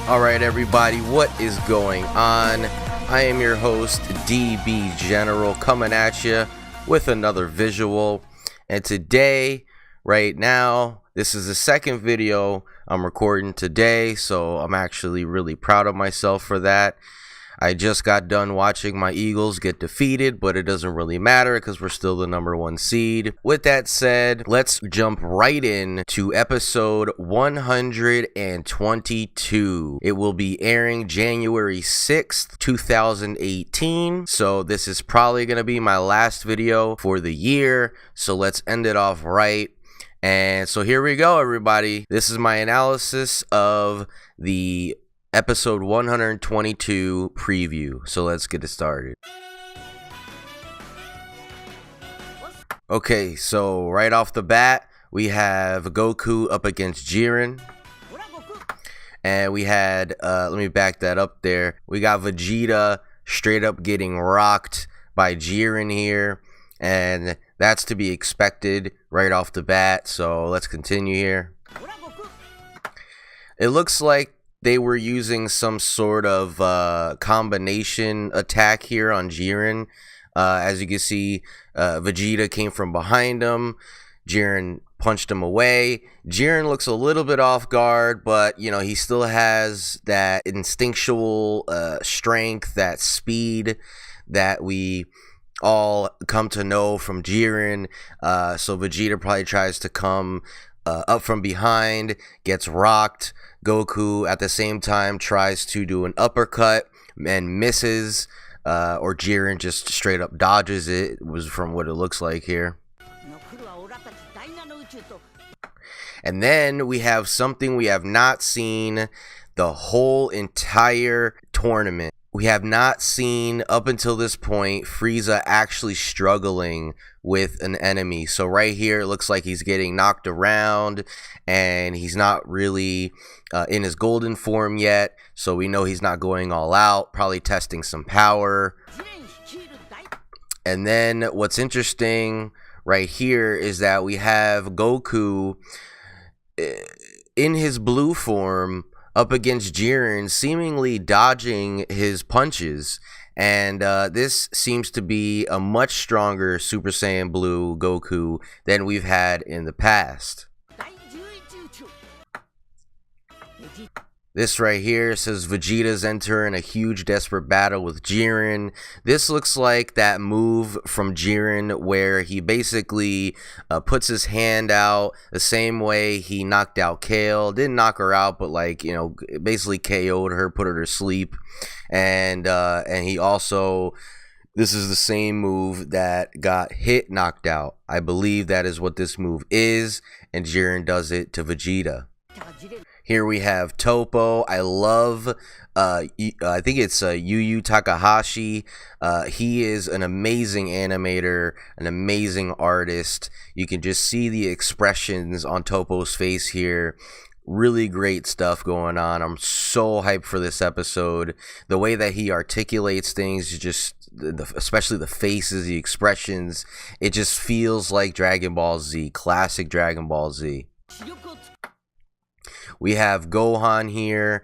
Alright everybody, what is going on? I am your host DB General coming at you with another visual, and today, right now, this is the second video I'm recording today, so I'm actually really proud of myself for that. I just got done watching my Eagles get defeated, but it doesn't really matter because we're still the #1 seed. With that said, let's jump right in to episode 122. It will be airing January 6th, 2018. So this is probably going to be my last video for the year. So let's end it off right. And so here we go, everybody. This is my analysis of the episode 122 preview. So let's get it started. Okay, so right off the bat, we have Goku up against Jiren. And we had, let me back that up there. We got Vegeta straight up getting rocked by Jiren here. And that's to be expected right off the bat. So let's continue here. It looks like they were using some sort of combination attack here on Jiren. As you can see, Vegeta came from behind him. Jiren punched him away. Jiren looks a little bit off guard, but you know, he still has that instinctual strength, that speed that we all come to know from Jiren. So Vegeta probably tries to come up from behind, gets rocked. Goku at the same time tries to do an uppercut and misses, or Jiren just straight up dodges it, was from what it looks like here. And then we have something we have not seen the whole entire tournament. We have not seen, up until this point, Frieza actually struggling with an enemy. So right here, it looks like he's getting knocked around, and he's not really in his golden form yet. So we know he's not going all out, probably testing some power. And then what's interesting right here is that we have Goku in his blue form up against Jiren, seemingly dodging his punches. And this seems to be a much stronger Super Saiyan Blue Goku than we've had in the past. This right here says Vegeta's entering a huge desperate battle with Jiren. This looks like that move from Jiren where he basically puts his hand out the same way he knocked out Kale. Didn't knock her out, but like, you know, basically KO'd her, put her to sleep. And he also, this is the same move that got Hit knocked out. I believe that is what this move is, and Jiren does it to Vegeta. Here we have Topo. I love, I think it's Yu Yu Takahashi. He is an amazing animator, an amazing artist. You can just see the expressions on Topo's face here. Really great stuff going on. I'm so hyped for this episode. The way that he articulates things, just especially the faces, the expressions, it just feels like Dragon Ball Z, classic Dragon Ball Z. We have Gohan here,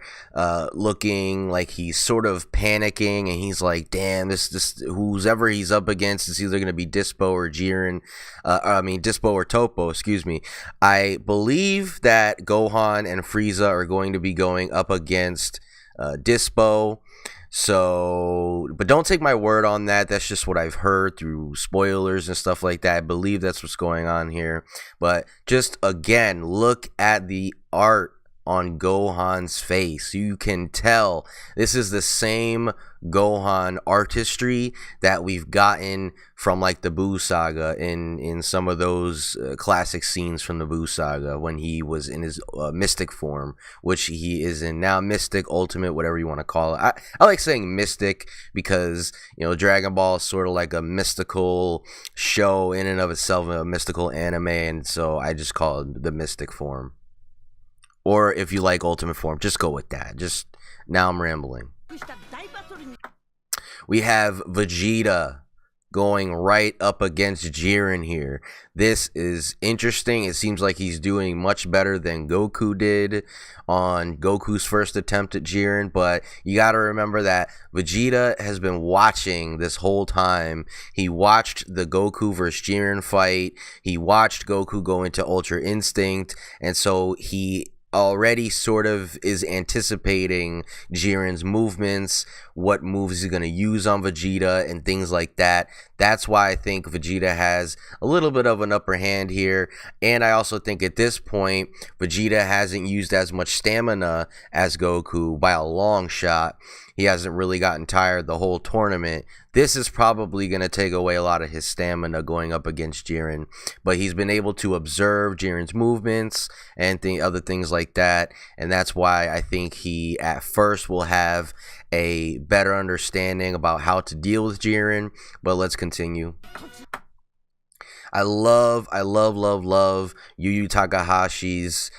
looking like he's sort of panicking, and he's like, damn, this whoever he's up against is either going to be Dispo or Jiren, Dispo or Topo, excuse me. I believe that Gohan and Frieza are going to be going up against Dispo. So, but don't take my word on that. That's just what I've heard through spoilers and stuff like that. I believe that's what's going on here. But just again, look at the art on Gohan's face. You can tell this is the same Gohan artistry that we've gotten from like the Buu saga in some of those classic scenes from the Buu saga when he was in his mystic form, which he is in now. Mystic, ultimate, whatever you want to call it. I like saying mystic because, you know, Dragon Ball is sort of like a mystical show in and of itself, a mystical anime, and so I just call it the mystic form. Or if you like ultimate form, just go with that. Just now I'm rambling. We have Vegeta going right up against Jiren here. This is interesting. It seems like he's doing much better than Goku did on Goku's first attempt at Jiren, but you got to remember that Vegeta has been watching this whole time. He watched the Goku versus Jiren fight. He watched Goku go into Ultra Instinct, and so he already sort of is anticipating Jiren's movements, what moves he's going to use on Vegeta and things like that. That's why I think Vegeta has a little bit of an upper hand here. And I also think at this point, Vegeta hasn't used as much stamina as Goku by a long shot. He hasn't really gotten tired the whole tournament. This is probably going to take away a lot of his stamina going up against Jiren. But he's been able to observe Jiren's movements and other things like that. And that's why I think he at first will have a better understanding about how to deal with Jiren. But let's continue. I love Yu Yu Takahashi's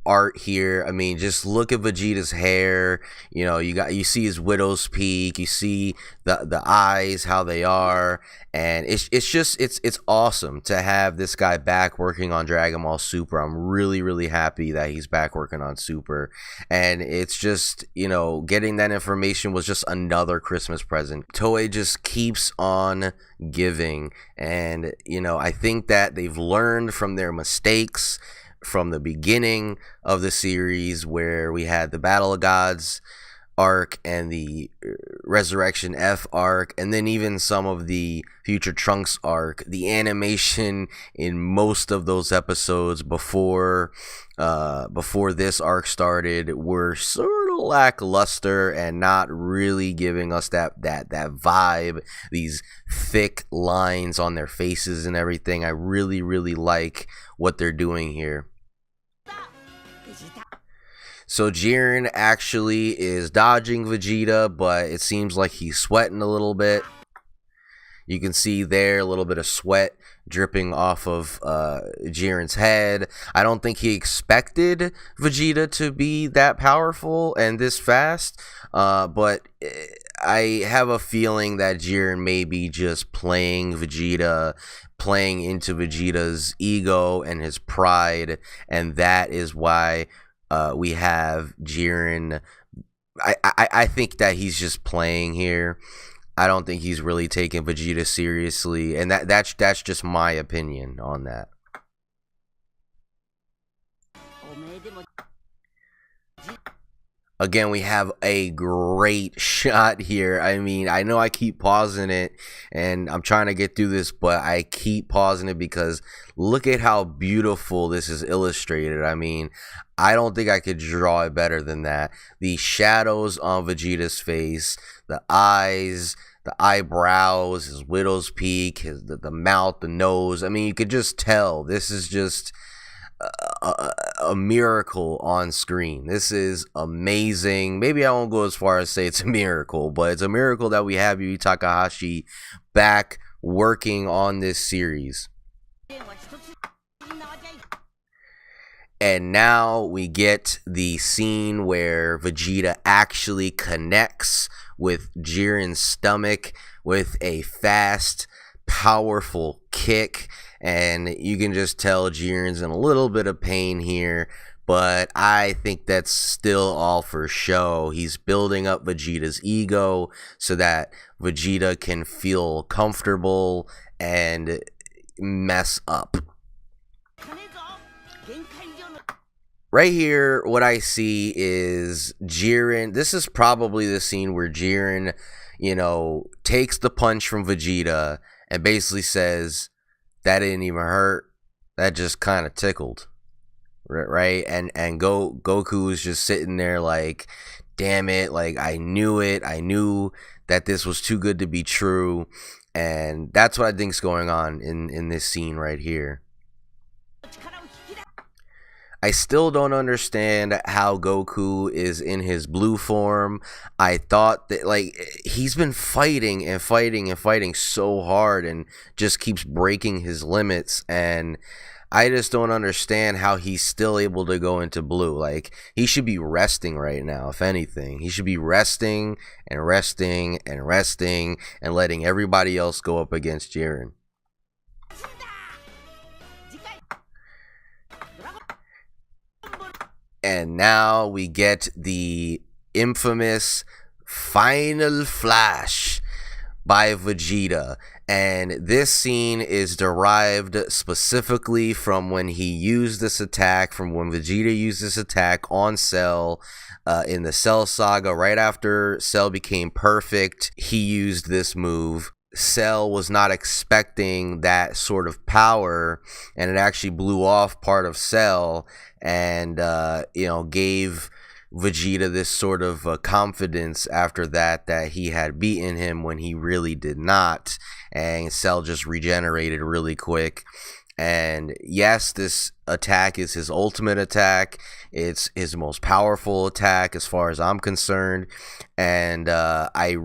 art here. I mean, just look at Vegeta's hair. You know, you see his widow's peak, you see the eyes, how they are, and it's awesome to have this guy back working on Dragon Ball Super. I'm really happy that he's back working on Super, and it's just, you know, getting that information was just another Christmas present. Toei just keeps on giving, and you know, I think that they've learned from their mistakes from the beginning of the series, where we had the Battle of Gods arc and the Resurrection F arc, and then even some of the Future Trunks arc. The animation in most of those episodes before this arc started were sort of lackluster and not really giving us that vibe, these thick lines on their faces and everything. I really like what they're doing here. So Jiren actually is dodging Vegeta, but it seems like he's sweating a little bit. You can see there a little bit of sweat dripping off of Jiren's head. I don't think he expected Vegeta to be that powerful and this fast, but I have a feeling that Jiren may be just playing Vegeta, playing into Vegeta's ego and his pride, and that is why we have Jiren. I think that he's just playing here. I don't think he's really taking Vegeta seriously, and that's just my opinion on that. Again, we have a great shot here. I mean, I know I keep pausing it, and I'm trying to get through this, but I keep pausing it because look at how beautiful this is illustrated. I mean, I don't think I could draw it better than that. The shadows on Vegeta's face, the eyes, the eyebrows, his widow's peak, the mouth, the nose. I mean, you could just tell this is just a miracle on screen. This is amazing. Maybe I won't go as far as say it's a miracle, but it's a miracle that we have Yu Takahashi back working on this series. And now we get the scene where Vegeta actually connects with Jiren's stomach with a fast, powerful kick. And you can just tell Jiren's in a little bit of pain here, but I think that's still all for show. He's building up Vegeta's ego so that Vegeta can feel comfortable and mess up. Right here, what I see is Jiren. This is probably the scene where Jiren, you know, takes the punch from Vegeta and basically says, "That didn't even hurt. That just kind of tickled." Right? And Goku is just sitting there like, damn it, like I knew it. I knew that this was too good to be true. And that's what I think is going on in this scene right here. I still don't understand how Goku is in his blue form. I thought that, like, he's been fighting and fighting and fighting so hard and just keeps breaking his limits. And I just don't understand how he's still able to go into blue. Like, he should be resting right now, if anything. He should be resting and resting and resting and letting everybody else go up against Jiren. And now we get the infamous final flash by Vegeta. And this scene is derived specifically from when he used this attack, from when Vegeta used this attack on Cell in the Cell Saga. Right after Cell became perfect, he used this move. Cell was not expecting that sort of power, and it actually blew off part of Cell and gave Vegeta this sort of confidence after that he had beaten him when he really did not, and Cell just regenerated really quick. And yes, this attack is his ultimate attack. It's his most powerful attack as far as I'm concerned, and I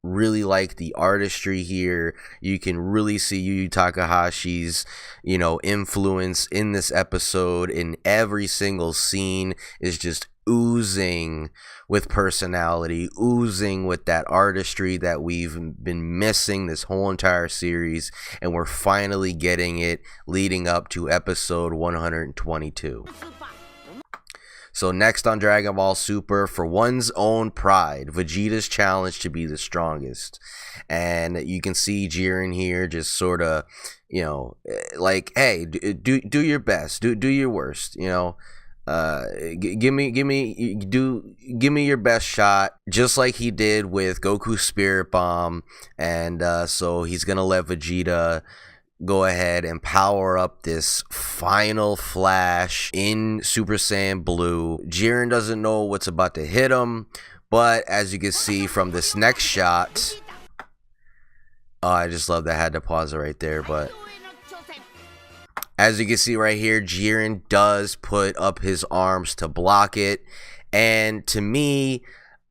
really like the artistry here. You can really see Yu Yu Takahashi's influence in this episode. In every single scene is just oozing with personality, oozing with that artistry that we've been missing this whole entire series, and we're finally getting it leading up to episode 122. So next on Dragon Ball Super, for one's own pride, Vegeta's challenge to be the strongest. And you can see Jiren here just sort of, like, hey, do your best, do your worst, give me your best shot, just like he did with Goku's Spirit Bomb. And so he's gonna let Vegeta go ahead and power up this final flash in Super Saiyan Blue. Jiren doesn't know what's about to hit him, but as you can see from this next shot, I just love that I had to pause it right there. But as you can see right here, Jiren does put up his arms to block it, and to me,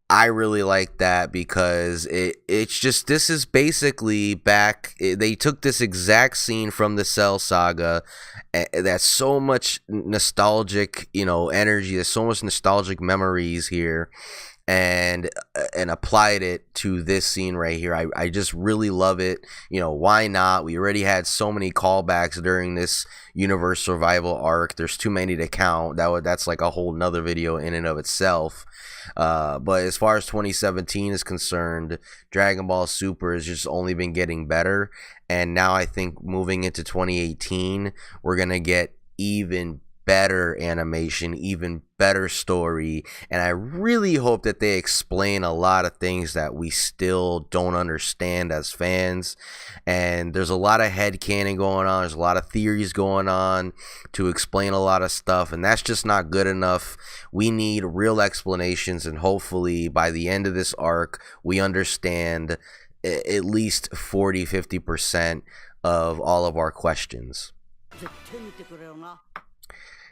I really like that because it's just, this is basically back, they took this exact scene from the Cell Saga, that's so much nostalgic, energy, there's so much nostalgic memories here, and applied it to this scene right here. I just really love it. Why not? We already had so many callbacks during this universe survival arc. There's too many to count. That's like a whole nother video in and of itself. But as far as 2017 is concerned, Dragon Ball Super has just only been getting better, and now I think moving into 2018 we're gonna get even better animation, even better story, and I really hope that they explain a lot of things that we still don't understand as fans. And there's a lot of headcanon going on, there's a lot of theories going on to explain a lot of stuff, and that's just not good enough. We need real explanations, and hopefully by the end of this arc we understand at least 40-50% of all of our questions.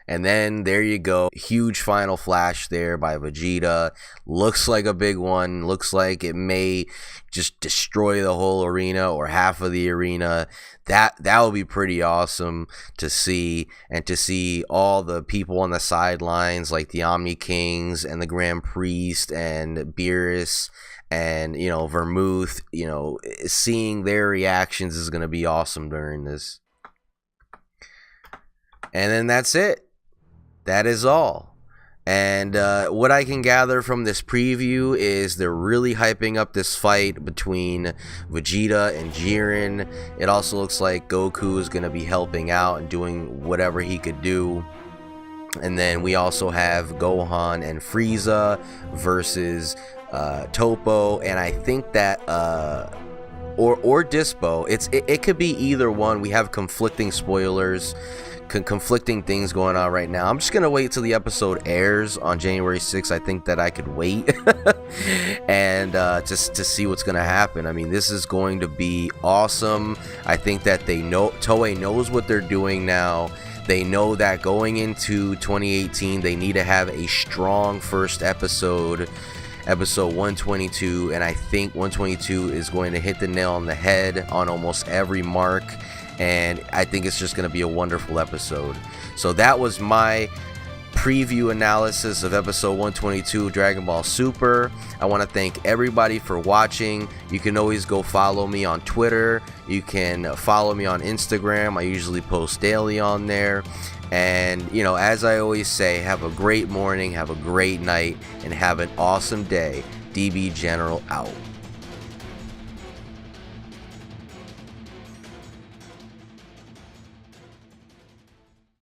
And then there you go, huge final flash there by Vegeta. Looks like a big one, looks like it may just destroy the whole arena or half of the arena. That would be pretty awesome to see, and to see all the people on the sidelines like the Omni Kings and the Grand Priest and Beerus and Vermouth, seeing their reactions is going to be awesome during this. And then that's it. That is all. And what I can gather from this preview is they're really hyping up this fight between Vegeta and Jiren. It also looks like Goku is going to be helping out and doing whatever he could do. And then we also have Gohan and Frieza versus Topo, and I think that or Dispo. It could be either one. We have conflicting spoilers, conflicting things going on right now. I'm just gonna wait till the episode airs on January 6th. I think that I could wait and just to see what's gonna happen. I mean, this is going to be awesome. I think that Toei knows what they're doing now. They know that going into 2018 they need to have a strong first episode 122, and I think 122 is going to hit the nail on the head on almost every mark. and I think it's just going to be a wonderful episode. So that was my preview analysis of episode 122 of Dragon Ball Super. I want to thank everybody for watching. You can always go follow me on Twitter. You can follow me on Instagram. I usually post daily on there. And, you know, as I always say, have a great morning, have a great night, and have an awesome day. DB General out.